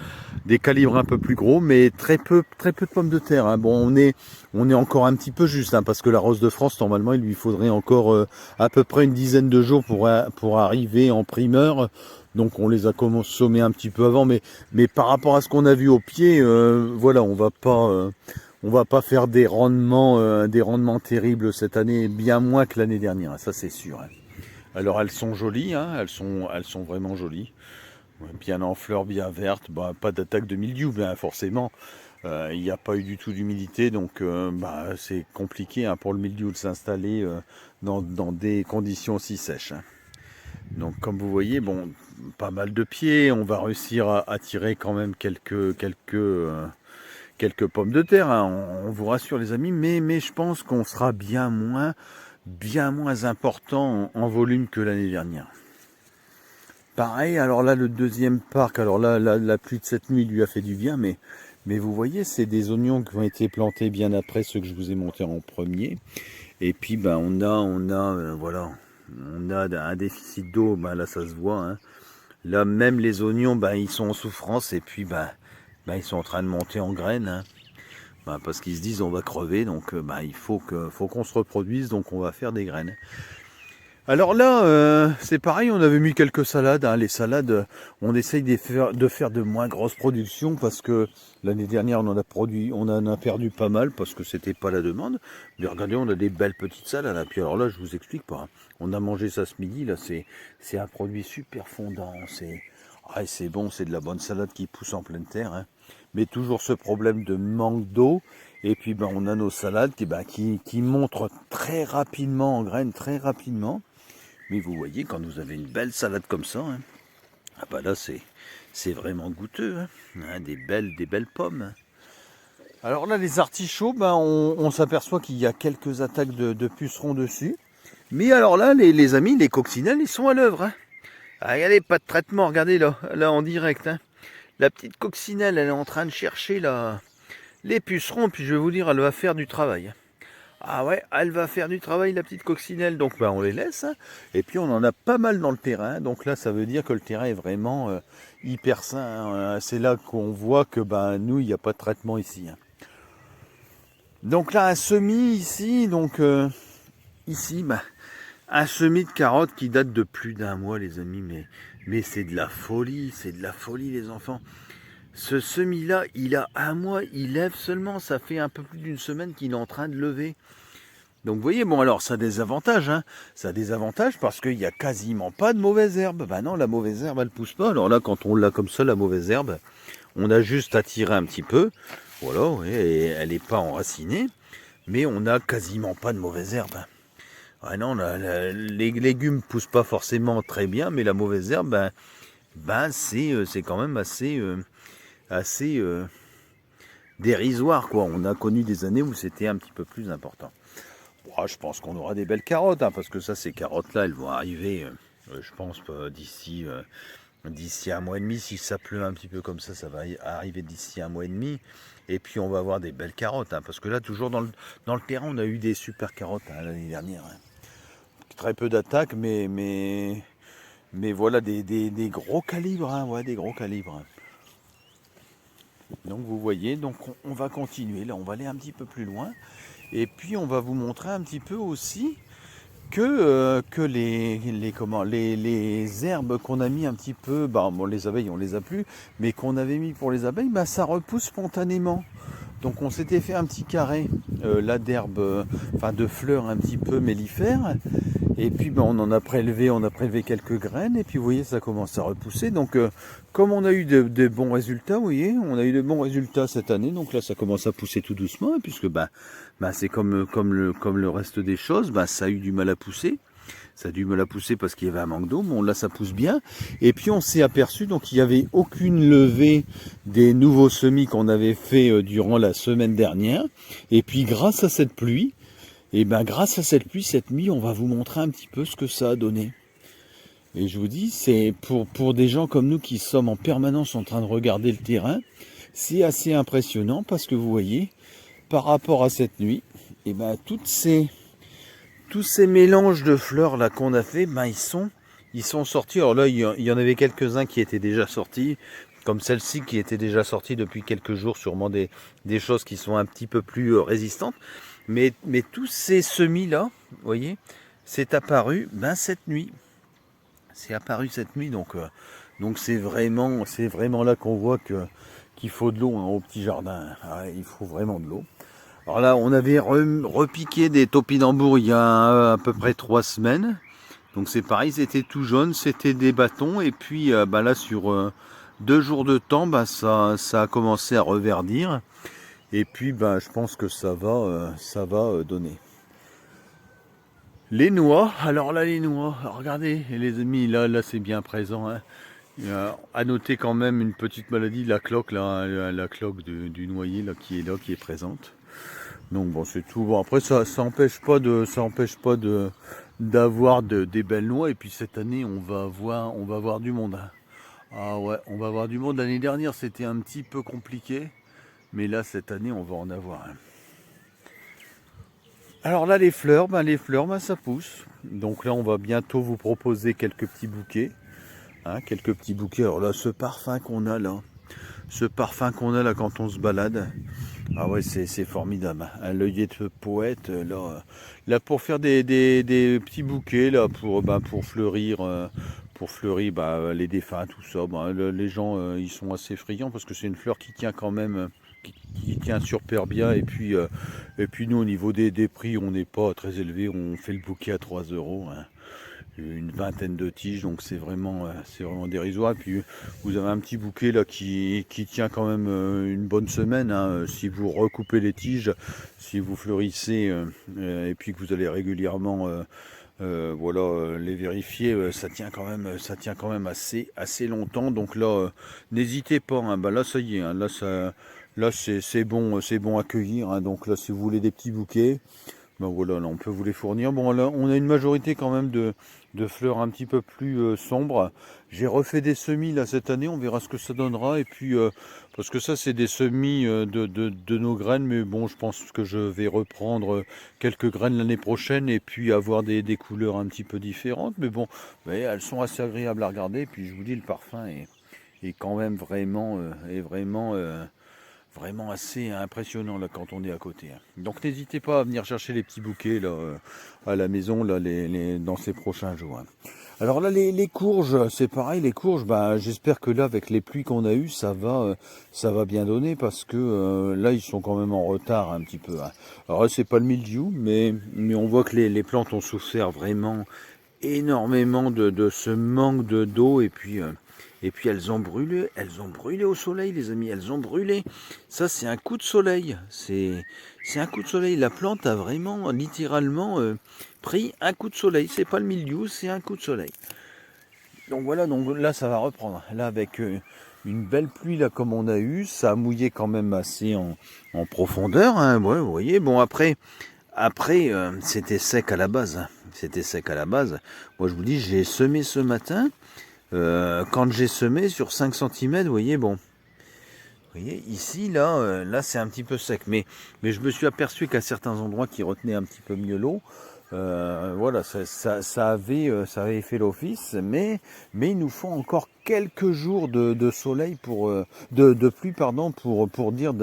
S1: Des calibres un peu plus gros, mais très peu de pommes de terre. Hein. Bon, on est encore un petit peu juste, hein, parce que la rose de France, normalement, il lui faudrait encore à peu près une dizaine de jours pour arriver en primeur. Donc on les a consommés un petit peu avant, mais par rapport à ce qu'on a vu au pied, voilà, on va pas faire des rendements terribles cette année, bien moins que l'année dernière, ça c'est sûr. Hein. Alors elles sont jolies, hein, elles sont vraiment jolies. Bien en fleurs, bien vertes, bah, pas d'attaque de mildiou, bien forcément. Il n'y a pas eu du tout d'humidité, donc bah, c'est compliqué hein, pour le mildiou de s'installer dans des conditions aussi sèches. Hein. Donc comme vous voyez, bon, pas mal de pieds, on va réussir à tirer quand même quelques pommes de terre, hein, on vous rassure les amis, mais je pense qu'on sera bien moins important en volume que l'année dernière. Pareil, alors là le deuxième parc, alors là la pluie de cette nuit lui a fait du bien, mais vous voyez c'est des oignons qui ont été plantés bien après ceux que je vous ai montés en premier. Et puis ben voilà, on a un déficit d'eau, ben là ça se voit. Hein. Là même les oignons, ben ils sont en souffrance et puis ben ils sont en train de monter en graines. Hein. Ben, parce qu'ils se disent on va crever, donc ben, il faut qu'on se reproduise, donc on va faire des graines. Alors là, c'est pareil, on avait mis quelques salades. Hein. Les salades, on essaye de faire de moins grosses productions parce que l'année dernière, on en a perdu pas mal parce que c'était pas la demande. Mais regardez, on a des belles petites salades. Hein. Puis alors là, je vous explique pas. Hein. On a mangé ça ce midi. Là, c'est un produit super fondant. C'est bon, c'est de la bonne salade qui pousse en pleine terre. Hein. Mais toujours ce problème de manque d'eau. Et puis ben, on a nos salades qui montrent très rapidement en graines, très rapidement. Mais vous voyez, quand vous avez une belle salade comme ça, hein, ah bah là c'est vraiment goûteux, hein, des belles pommes. Hein. Alors là, les artichauts, ben, on s'aperçoit qu'il y a quelques attaques de pucerons dessus. Mais alors là, les amis, les coccinelles, ils sont à l'œuvre. Hein. Ah, regardez, pas de traitement, regardez là en direct. Hein. La petite coccinelle, elle est en train de chercher les pucerons, puis je vais vous dire, elle va faire du travail. Ah ouais, elle va faire du travail la petite coccinelle, donc bah, on les laisse. Hein. Et puis on en a pas mal dans le terrain, donc là ça veut dire que le terrain est vraiment hyper sain. Hein. C'est là qu'on voit que bah, nous, il n'y a pas de traitement ici. Hein. Donc là un semis ici, donc ici, bah, un semis de carottes qui date de plus d'un mois les amis, mais c'est de la folie les enfants. Ce semis-là, il a un mois, il lève seulement, ça fait un peu plus d'une semaine qu'il est en train de lever. Donc vous voyez, bon alors ça a des avantages, hein. Ça a des avantages parce qu'il n'y a quasiment pas de mauvaise herbe. Ben non, la mauvaise herbe, elle pousse pas. Alors là, quand on l'a comme ça, la mauvaise herbe, on a juste à tirer un petit peu. Voilà, ouais, et elle n'est pas enracinée, mais on n'a quasiment pas de mauvaise herbe. Ah non, les légumes poussent pas forcément très bien, mais la mauvaise herbe, c'est quand même assez dérisoire, quoi. On a connu des années où c'était un petit peu plus important. Bon, je pense qu'on aura des belles carottes, hein, parce que ça, ces carottes-là, elles vont arriver, je pense, d'ici un mois et demi. Si ça pleut un petit peu comme ça va arriver d'ici un mois et demi. Et puis, on va avoir des belles carottes, hein, parce que là, toujours dans le terrain, on a eu des super carottes hein, l'année dernière. Hein. Très peu d'attaques, mais voilà, des gros calibres, hein, ouais, des gros calibres. Hein. Donc, vous voyez, donc on va continuer. Là, on va aller un petit peu plus loin. Et puis, on va vous montrer un petit peu aussi que les herbes qu'on a mis un petit peu, bah, bon, les abeilles on les a plus, mais qu'on avait mis pour les abeilles, bah, ça repousse spontanément. Donc on s'était fait un petit carré là d'herbes, enfin de fleurs un petit peu mellifères. Et puis ben, on a prélevé quelques graines et puis vous voyez ça commence à repousser. Donc comme on a eu de bons résultats, vous voyez, on a eu de bons résultats cette année. Donc là ça commence à pousser tout doucement, puisque c'est comme le reste des choses, ça a eu du mal à pousser. Ça a dû me la pousser parce qu'il y avait un manque d'eau. Bon, là, ça pousse bien. Et puis, on s'est aperçu, donc, il n'y avait aucune levée des nouveaux semis qu'on avait fait durant la semaine dernière. Et puis, grâce à cette pluie, grâce à cette pluie, cette nuit, on va vous montrer un petit peu ce que ça a donné. Et je vous dis, c'est pour des gens comme nous qui sommes en permanence en train de regarder le terrain, c'est assez impressionnant parce que vous voyez, par rapport à cette nuit, tous ces mélanges de fleurs là qu'on a fait, ils sont sortis. Alors là, il y en avait quelques-uns qui étaient déjà sortis, comme celle-ci qui était déjà sortie depuis quelques jours, sûrement des choses qui sont un petit peu plus résistantes. Mais tous ces semis là, vous voyez, c'est apparu cette nuit. C'est apparu cette nuit, donc c'est vraiment là qu'on voit qu'il faut de l'eau au petit jardin. Ah, il faut vraiment de l'eau. Alors là, on avait repiqué des topinambours il y a à peu près 3 semaines. Donc c'est pareil, c'était tout jaune, c'était des bâtons. Et puis là, sur 2 jours de temps, ça a commencé à reverdir. Et puis je pense que ça va donner. Les noix, alors là les noix, regardez les amis, là c'est bien présent. Hein. Il y a à noter quand même une petite maladie, la cloque, la cloque du noyer qui est présente. Donc bon c'est tout. Bon après ça empêche pas d'avoir des belles noix. Et puis cette année on va avoir du monde. Hein. Ah ouais, on va avoir du monde. L'année dernière c'était un petit peu compliqué, mais là cette année on va en avoir. Hein. Alors là les fleurs, ça pousse. Donc là on va bientôt vous proposer quelques petits bouquets. Hein, quelques petits bouquets. Alors là ce parfum qu'on a là quand on se balade. Ah ouais, c'est formidable. Un l'œillet de poète, là pour faire des petits bouquets, là pour fleurir, les défunts, tout ça. Les gens, ils sont assez friands parce que c'est une fleur qui tient quand même, qui tient super bien. Et puis nous, au niveau des prix, on n'est pas très élevé. On fait le bouquet à 3 €. Hein. Une vingtaine de tiges, donc c'est vraiment dérisoire. Et puis vous avez un petit bouquet là qui tient quand même une bonne semaine. Hein. Si vous recoupez les tiges, si vous fleurissez et puis que vous allez régulièrement les vérifier, ça tient quand même assez longtemps. Donc là, n'hésitez pas. Hein. Là ça y est, hein. Là c'est bon à cueillir. Hein. Donc là si vous voulez des petits bouquets. Voilà, là, on peut vous les fournir. Bon, là, on a une majorité quand même de fleurs un petit peu plus sombres. J'ai refait des semis là cette année, on verra ce que ça donnera. Et puis, parce que ça, c'est des semis de nos graines, mais bon, je pense que je vais reprendre quelques graines l'année prochaine et puis avoir des couleurs un petit peu différentes. Mais bon, elles sont assez agréables à regarder. Et puis, je vous dis, le parfum est quand même vraiment assez impressionnant là quand on est à côté. Donc n'hésitez pas à venir chercher les petits bouquets là à la maison là dans ces prochains jours. Alors là les courges, c'est pareil, les courges, j'espère que là avec les pluies qu'on a eues, ça va bien donner parce que là ils sont quand même en retard un petit peu. Hein. Alors là c'est pas le mildiou, mais on voit que les plantes ont souffert vraiment énormément de ce manque d'eau et puis elles ont brûlé au soleil les amis, elles ont brûlé. Ça c'est un coup de soleil, c'est un coup de soleil. La plante a vraiment littéralement pris un coup de soleil. C'est pas le mildiou, c'est un coup de soleil. Donc voilà, donc là ça va reprendre. Là avec une belle pluie là comme on a eu, ça a mouillé quand même assez en profondeur. Hein. Ouais, vous voyez, bon après c'était sec à la base. Hein. C'était sec à la base. Moi je vous dis, j'ai semé ce matin. Quand j'ai semé sur 5 cm, vous voyez, bon. Vous voyez, ici, là c'est un petit peu sec. Mais je me suis aperçu qu'à certains endroits qui retenaient un petit peu mieux l'eau, voilà, ça avait fait l'office. Mais il nous faut encore quelques jours de soleil de pluie, pardon, pour dire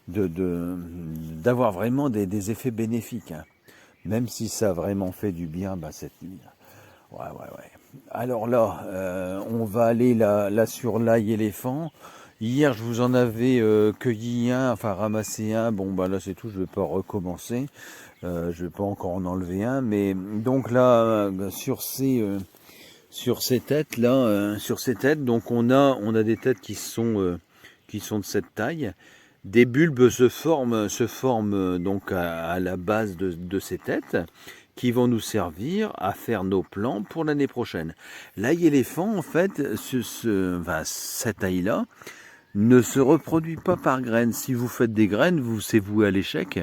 S1: d'avoir vraiment des effets bénéfiques. Hein. même si ça a vraiment fait du bien cette nuit. Ouais. Alors là, on va aller là sur l'ail éléphant. Hier, je vous en avais cueilli un, enfin ramassé un. Bon, là c'est tout, je vais pas recommencer. Je vais pas encore en enlever un. Mais donc là, sur ces têtes là, donc on a des têtes qui sont de cette taille. Des bulbes se forment donc à la base de ces têtes qui vont nous servir à faire nos plants pour l'année prochaine. L'ail éléphant, en fait, cette ail-là ne se reproduit pas par graines. Si vous faites des graines, c'est voué à l'échec.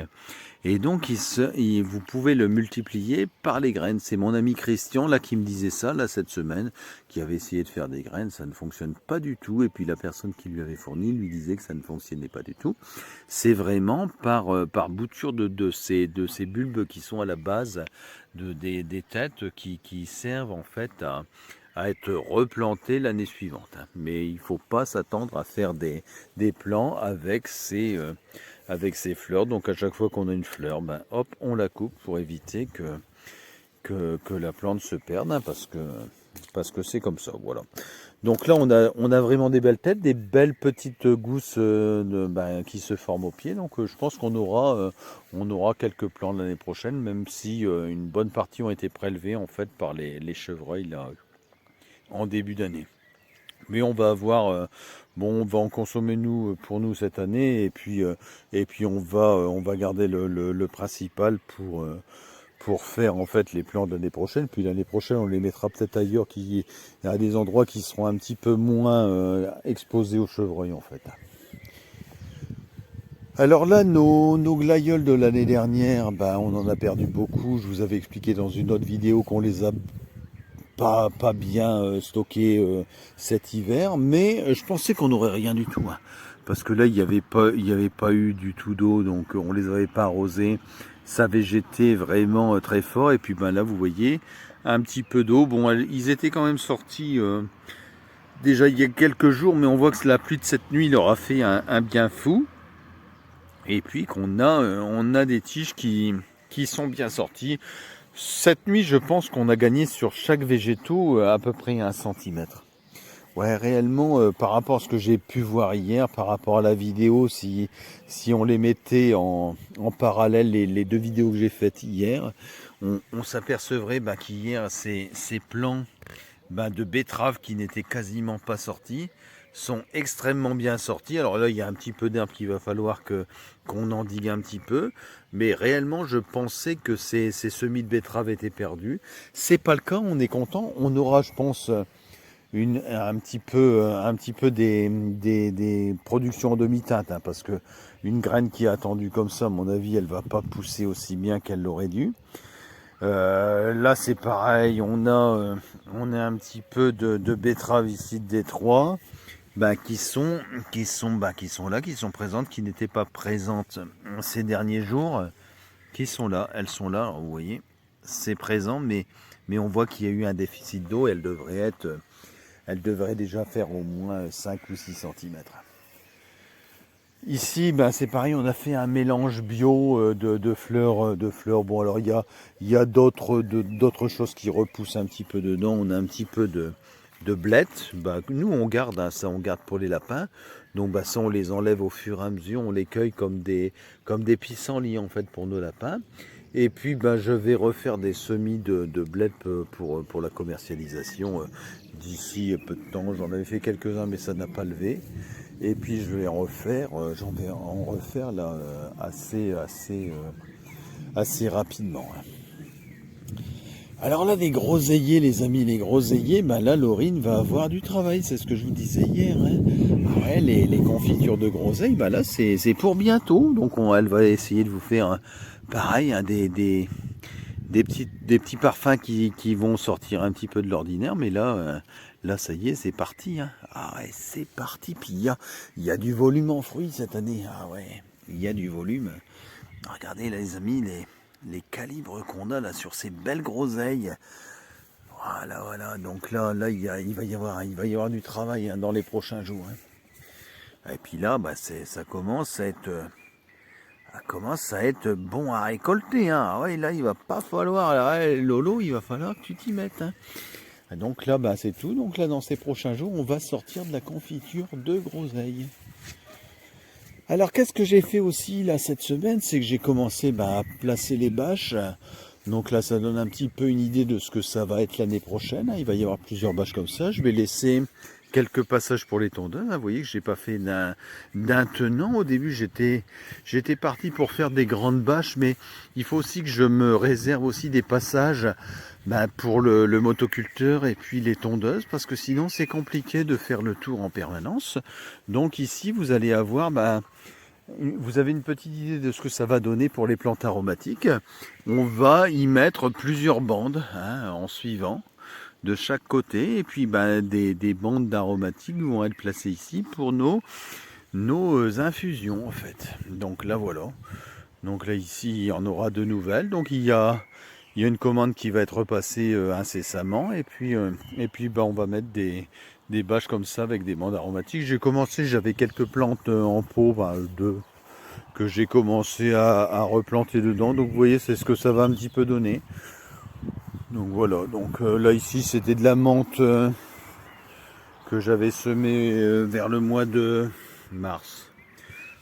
S1: Et donc, vous pouvez le multiplier par les graines. C'est mon ami Christian là qui me disait ça là cette semaine, qui avait essayé de faire des graines, ça ne fonctionne pas du tout. Et puis la personne qui lui avait fourni lui disait que ça ne fonctionnait pas du tout. C'est vraiment par bouture de ces bulbes qui sont à la base des têtes qui servent en fait à être replantés l'année suivante. Mais il ne faut pas s'attendre à faire des plants avec ces fleurs. Donc à chaque fois qu'on a une fleur, hop, on la coupe pour éviter que la plante se perde, hein, parce que c'est comme ça, voilà. Donc là, on a vraiment des belles têtes, des belles petites gousses qui se forment au pied. Donc je pense qu'on aura quelques plants l'année prochaine, même si une bonne partie ont été prélevées en fait par les chevreuils là, en début d'année. Mais on va avoir, on va en consommer pour nous cette année, et puis on va garder le principal pour faire en fait les plants de l'année prochaine. Puis l'année prochaine, on les mettra peut-être ailleurs, il y a des endroits qui seront un petit peu moins exposés aux chevreuils en fait. Alors là, nos glaïeuls de l'année dernière, on en a perdu beaucoup. Je vous avais expliqué dans une autre vidéo qu'on les a pas bien stocké cet hiver, mais je pensais qu'on n'aurait rien du tout, hein, parce que là il n'y avait pas eu du tout d'eau, donc on les avait pas arrosés, ça végétait vraiment très fort, et puis là vous voyez un petit peu d'eau. Bon, ils étaient quand même sortis déjà il y a quelques jours, mais on voit que la pluie de cette nuit leur a fait un bien fou, et puis qu'on a des tiges qui sont bien sorties. Cette nuit, je pense qu'on a gagné sur chaque végétaux à peu près 1 centimètre. Ouais, réellement, par rapport à ce que j'ai pu voir hier, par rapport à la vidéo, si on les mettait en parallèle, les deux vidéos que j'ai faites hier, on s'apercevrait qu'hier, ces plants de betteraves qui n'étaient quasiment pas sortis sont extrêmement bien sortis. Alors là, il y a un petit peu d'herbe qu'il va falloir qu'on endigue un petit peu, mais réellement, je pensais que ces semis de betteraves étaient perdus. C'est pas le cas, on est content. On aura, je pense, un petit peu des productions en demi-teinte, hein, parce que une graine qui est attendue comme ça, à mon avis, elle va pas pousser aussi bien qu'elle l'aurait dû. Là c'est pareil, on a un petit peu de betteraves ici de Détroit, qui sont là, qui sont présentes, qui n'étaient pas présentes ces derniers jours, qui sont là, elles sont là, alors vous voyez, c'est présent, mais on voit qu'il y a eu un déficit d'eau, elle devrait déjà faire au moins 5 ou 6 cm. Ici, c'est pareil, on a fait un mélange bio de fleurs. Bon, alors il y a d'autres choses qui repoussent un petit peu dedans. On a un petit peu de blettes. Nous, on garde, hein, ça, on garde pour les lapins. Donc, ça, on les enlève au fur et à mesure. On les cueille comme des pissenlits, en fait, pour nos lapins. Et puis, je vais refaire des semis de blettes pour la commercialisation d'ici peu de temps. J'en avais fait quelques-uns, mais ça n'a pas levé. Et puis je vais j'en vais en refaire là assez rapidement. Alors là, des groseilliers, les amis, les groseilliers, là, Laurine va avoir du travail, c'est ce que je vous disais hier, hein. Ouais, les confitures de groseilles, là, c'est pour bientôt. Donc elle va essayer de vous faire pareil, hein, des petits parfums qui vont sortir un petit peu de l'ordinaire, mais là, ça y est, c'est parti, hein. Ah ouais, c'est parti. Puis il y a du volume en fruits cette année. Ah ouais, il y a du volume. Regardez là, les amis, les calibres qu'on a là sur ces belles groseilles. Voilà. Donc là, il va y avoir du travail, hein, dans les prochains jours, hein. Et puis là, ça commence à être ça commence à être bon à récolter. Hein. Ah ouais, là, il va pas falloir, là, Lolo, il va falloir que tu t'y mettes. Hein. Donc là, bah, c'est tout. Donc là, dans ces prochains jours, on va sortir de la confiture de groseille. Alors, qu'est-ce que j'ai fait aussi là cette semaine? C'est que j'ai commencé à placer les bâches. Donc là, ça donne un petit peu une idée de ce que ça va être l'année prochaine. Il va y avoir plusieurs bâches comme ça. Je vais laisser quelques passages pour les tondeurs. Vous voyez que j'ai pas fait d'un tenant. Au début, j'étais parti pour faire des grandes bâches, mais il faut aussi que je me réserve aussi des passages pour le motoculteur et puis les tondeuses, parce que sinon c'est compliqué de faire le tour en permanence. Donc ici, vous allez avoir vous avez une petite idée de ce que ça va donner pour les plantes aromatiques. On va y mettre plusieurs bandes en suivant de chaque côté. Et puis des bandes d'aromatiques vont être placées ici pour nos infusions en fait. Donc là voilà. Donc là ici il y en aura de nouvelles. Donc il y a une commande qui va être repassée incessamment. Et puis on va mettre des bâches comme ça avec des bandes aromatiques. J'ai commencé, j'avais quelques plantes en pot, que j'ai commencé à replanter dedans. Donc vous voyez, c'est ce que ça va un petit peu donner. Donc voilà, donc là ici c'était de la menthe que j'avais semée vers le mois de mars.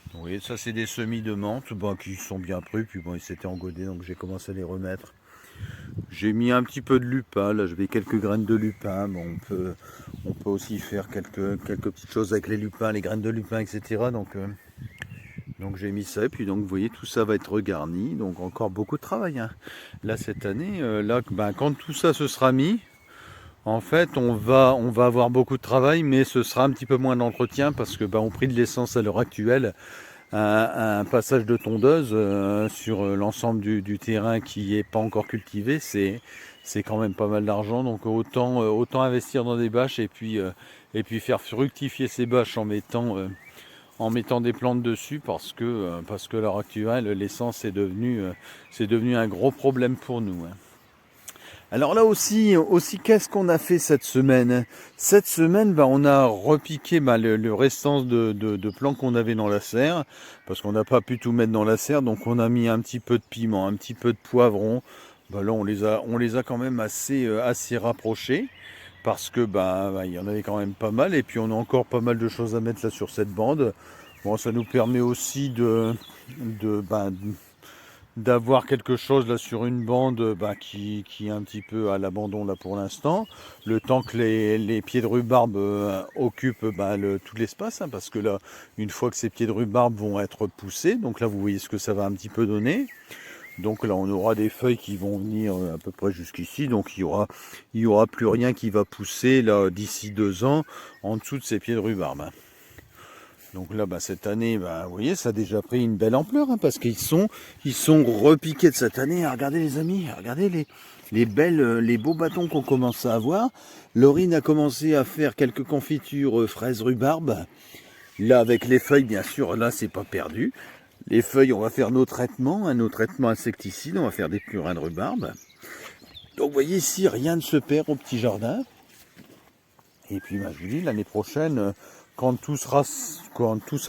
S1: Donc, vous voyez, ça c'est des semis de menthe qui sont bien pris, puis bon ils s'étaient engodés, donc j'ai commencé à les remettre. J'ai mis un petit peu de lupin, là j'avais quelques graines de lupin. Bon, on peut aussi faire quelques petites choses avec les lupins, les graines de lupin, etc. Donc j'ai mis ça, et puis donc vous voyez tout ça va être regarni, donc encore beaucoup de travail. Hein. Là cette année, quand tout ça se sera mis, en fait on va avoir beaucoup de travail, mais ce sera un petit peu moins d'entretien parce que au prix de l'essence à l'heure actuelle, un passage de tondeuse sur l'ensemble du terrain qui n'est pas encore cultivé, c'est quand même pas mal d'argent. Donc autant investir dans des bâches et puis faire fructifier ces bâches en mettant des plantes dessus, parce que à l'heure actuelle l'essence est devenu un gros problème pour nous. Hein. Alors là aussi qu'est-ce qu'on a fait cette semaine? Cette semaine, on a repiqué le restant de plants qu'on avait dans la serre, parce qu'on n'a pas pu tout mettre dans la serre, donc on a mis un petit peu de piment, un petit peu de poivron. Là on les a quand même assez rapprochés, parce que il y en avait quand même pas mal, et puis on a encore pas mal de choses à mettre là sur cette bande. Bon, ça nous permet aussi d'avoir quelque chose là sur une bande qui est un petit peu à l'abandon là pour l'instant, le temps que les pieds de rhubarbe occupent tout l'espace, hein, parce que là une fois que ces pieds de rhubarbe vont être poussés, donc là vous voyez ce que ça va un petit peu donner. Donc là on aura des feuilles qui vont venir à peu près jusqu'ici, donc il y aura plus rien qui va pousser là d'ici 2 ans en dessous de ces pieds de rhubarbe. Hein. Donc là, cette année, vous voyez, ça a déjà pris une belle ampleur, hein, parce qu'ils sont repiqués de cette année. Regardez les amis, regardez les beaux bâtons qu'on commence à avoir. Laurine a commencé à faire quelques confitures fraises rhubarbe. Là, avec les feuilles, bien sûr, là, c'est pas perdu. Les feuilles, on va faire nos traitements insecticides, on va faire des purins de rhubarbe. Donc vous voyez ici, rien ne se perd au petit jardin. Et puis je vous dis, l'année prochaine, quand tout ça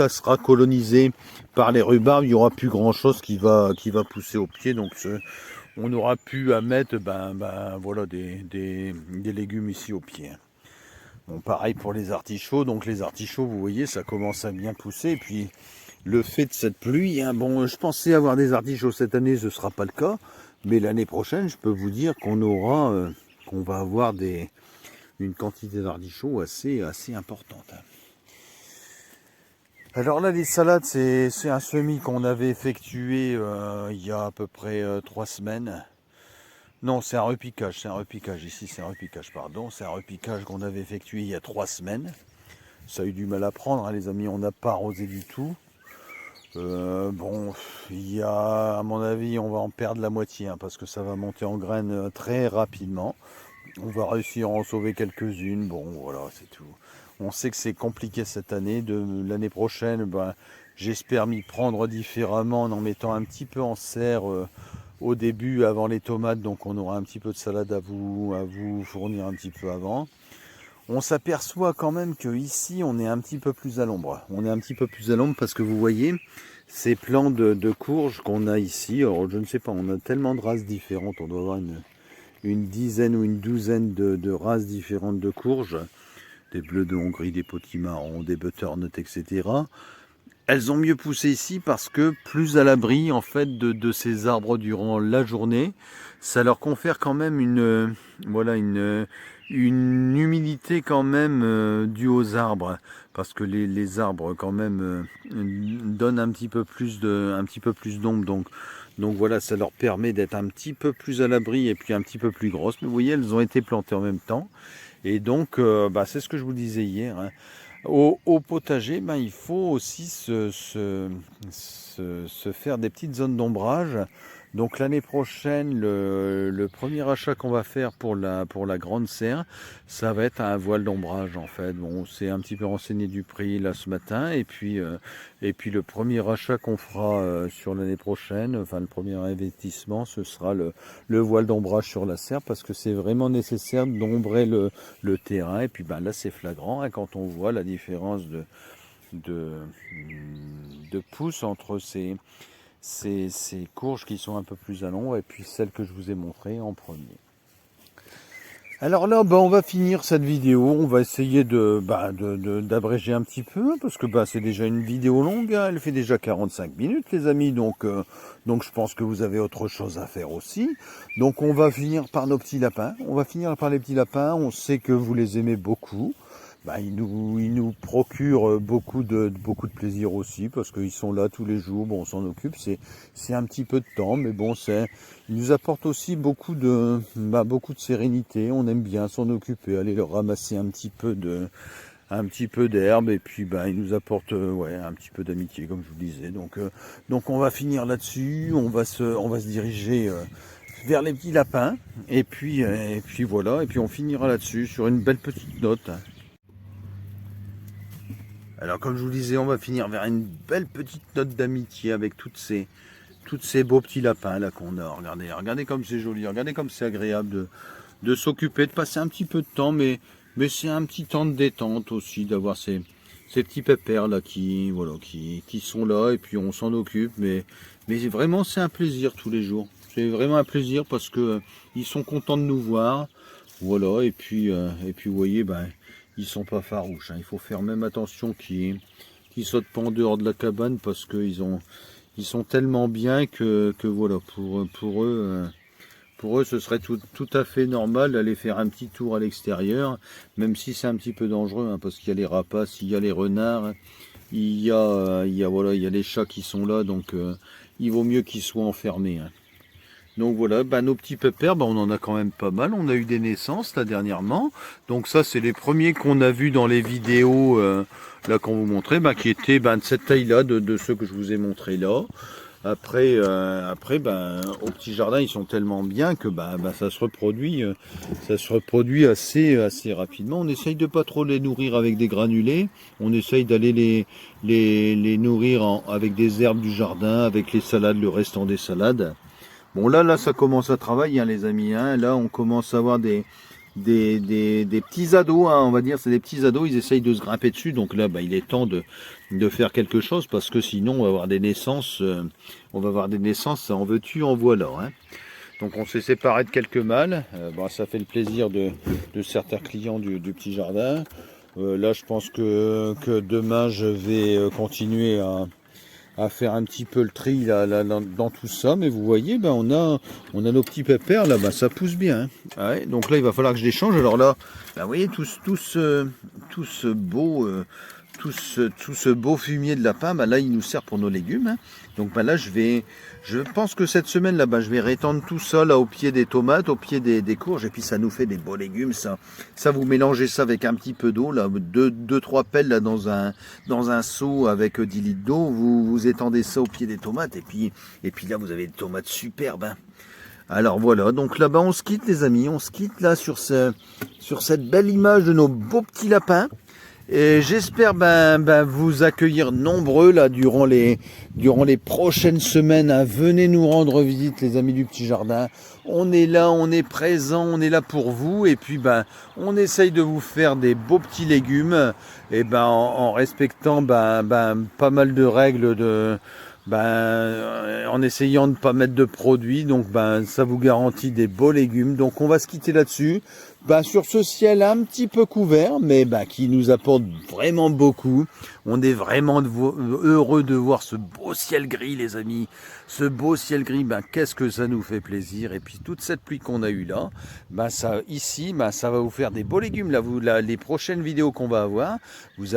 S1: sera colonisé par les rhubarbes, il n'y aura plus grand chose qui va pousser au pied. Donc on aura pu à mettre voilà, des légumes ici au pied. Bon, pareil pour les artichauts. Donc les artichauts, vous voyez, ça commence à bien pousser. Et puis le fait de cette pluie, hein, je pensais avoir des artichauts cette année, ce ne sera pas le cas. Mais l'année prochaine, je peux vous dire qu'on va avoir une quantité d'artichauts assez importante. Alors là, les salades, c'est un semis qu'on avait effectué il y a à peu près 3 semaines. Non, c'est un repiquage ici, c'est un repiquage qu'on avait effectué il y a 3 semaines. Ça a eu du mal à prendre, hein, les amis, on n'a pas arrosé du tout. Il y a, à mon avis, on va en perdre la moitié, hein, parce que ça va monter en graines très rapidement. On va réussir à en sauver quelques-unes, bon voilà, c'est tout. On sait que c'est compliqué cette année, l'année prochaine, j'espère m'y prendre différemment en mettant un petit peu en serre au début, avant les tomates, donc on aura un petit peu de salade à vous fournir un petit peu avant. On s'aperçoit quand même que ici on est un petit peu plus à l'ombre. On est un petit peu plus à l'ombre parce que vous voyez, ces plants de courges qu'on a ici. Alors je ne sais pas, on a tellement de races différentes, on doit avoir une dizaine ou une douzaine de races différentes de courges, des bleus de Hongrie, des potimarrons, des butternut, etc. Elles ont mieux poussé ici parce que plus à l'abri en fait de ces arbres durant la journée, ça leur confère quand même voilà une humidité quand même due aux arbres, parce que les arbres quand même donnent un petit peu plus d'ombre, donc voilà, ça leur permet d'être un petit peu plus à l'abri et puis un petit peu plus grosses. Mais vous voyez, elles ont été plantées en même temps, et donc c'est ce que je vous disais hier, hein. Au potager, il faut aussi se faire des petites zones d'ombrage. Donc l'année prochaine, le premier achat qu'on va faire pour la grande serre, ça va être un voile d'ombrage en fait. Bon, on s'est un petit peu renseigné du prix là ce matin, et puis le premier achat qu'on fera sur l'année prochaine, enfin le premier investissement, ce sera le voile d'ombrage sur la serre, parce que c'est vraiment nécessaire d'ombrer le terrain. Et puis là c'est flagrant, hein, quand on voit la différence de, de pouces entre ces courges qui sont un peu plus à l'ombre et puis celles que je vous ai montrées en premier. Alors là, on va finir cette vidéo. On va essayer d'abréger un petit peu, parce que c'est déjà une vidéo longue, hein. Elle fait déjà 45 minutes, les amis, donc je pense que vous avez autre chose à faire aussi. Donc on va finir par nos petits lapins. On va finir par les petits lapins. On sait que vous les aimez beaucoup. Ils nous procurent beaucoup de plaisir aussi, parce qu'ils sont là tous les jours. Bon, on s'en occupe, c'est un petit peu de temps, mais bon, ils nous apportent aussi beaucoup de sérénité. On aime bien s'en occuper, aller leur ramasser un petit peu d'herbe, et puis ils nous apportent un petit peu d'amitié, comme je vous le disais. Donc on va finir là-dessus. On va se diriger vers les petits lapins, et puis voilà, et puis on finira là-dessus sur une belle petite note. Alors comme je vous le disais, on va finir vers une belle petite note d'amitié avec toutes ces beaux petits lapins là qu'on a. Regardez comme c'est joli, regardez comme c'est agréable de s'occuper, de passer un petit peu de temps, mais c'est un petit temps de détente aussi, d'avoir ces petits pépères là qui sont là, et puis on s'en occupe, mais vraiment c'est un plaisir tous les jours. C'est vraiment un plaisir, parce que ils sont contents de nous voir. Voilà, et puis vous voyez, ils sont pas farouches, hein. Il faut faire même attention qu'ils sautent pas en dehors de la cabane, parce qu'ils sont tellement bien que voilà, pour eux ce serait tout à fait normal d'aller faire un petit tour à l'extérieur, même si c'est un petit peu dangereux, hein, parce qu'il y a les rapaces, il y a les renards, il y a les chats qui sont là, donc il vaut mieux qu'ils soient enfermés, hein. Donc voilà, nos petits pépères, on en a quand même pas mal. On a eu des naissances là dernièrement. Donc ça, c'est les premiers qu'on a vus dans les vidéos là qu'on vous montrait, qui étaient de cette taille-là, de ceux que je vous ai montrés là. Après, au petit jardin, ils sont tellement bien que ça se reproduit assez rapidement. On essaye de pas trop les nourrir avec des granulés. On essaye d'aller les nourrir avec des herbes du jardin, avec les salades, le restant des salades. Bon là ça commence à travailler, hein, les amis, hein. Là on commence à avoir des petits ados, hein, on va dire, c'est des petits ados, ils essayent de se grimper dessus. Donc là il est temps de faire quelque chose, parce que sinon on va avoir des naissances, ça en veux-tu, en voilà, hein. Donc on s'est séparé de quelques mâles, ça fait le plaisir de certains clients du petit jardin. Là je pense que demain je vais continuer à faire un petit peu le tri là, dans tout ça. Mais vous voyez, on a nos petits pépères là, ça pousse bien, hein. Ouais, donc là il va falloir que je les change. Alors là, vous voyez tout ce beau fumier de lapin, là il nous sert pour nos légumes, hein. Donc là je pense que cette semaine là, je vais rétendre tout ça là au pied des tomates, au pied des courges, et puis ça nous fait des beaux légumes. Ça vous mélangez ça avec un petit peu d'eau là, 2-3 pelles là dans un seau avec 10 litres d'eau, vous étendez ça au pied des tomates, et puis là vous avez des tomates superbes, hein. Alors voilà, donc là on se quitte, les amis, on se quitte là sur cette belle image de nos beaux petits lapins. Et j'espère vous accueillir nombreux là durant les prochaines semaines, hein. Venez nous rendre visite, les amis du petit jardin. On est là, on est présent, on est là pour vous, et puis on essaye de vous faire des beaux petits légumes, et en respectant pas mal de règles en essayant de ne pas mettre de produits. Donc ça vous garantit des beaux légumes. Donc on va se quitter là-dessus. Sur ce ciel un petit peu couvert, mais qui nous apporte vraiment beaucoup. On est vraiment heureux de voir ce beau ciel gris, les amis. Ce beau ciel gris, qu'est-ce que ça nous fait plaisir. Et puis toute cette pluie qu'on a eue là, ça va vous faire des beaux légumes. Les prochaines vidéos qu'on va avoir, vous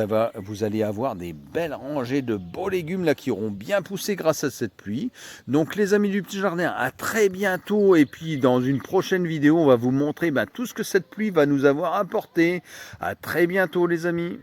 S1: allez avoir des belles rangées de beaux légumes là qui auront bien poussé grâce à cette pluie. Donc les amis du petit jardin, à très bientôt. Et puis dans une prochaine vidéo, on va vous montrer tout ce que cette pluie va nous avoir apporté. À très bientôt les amis.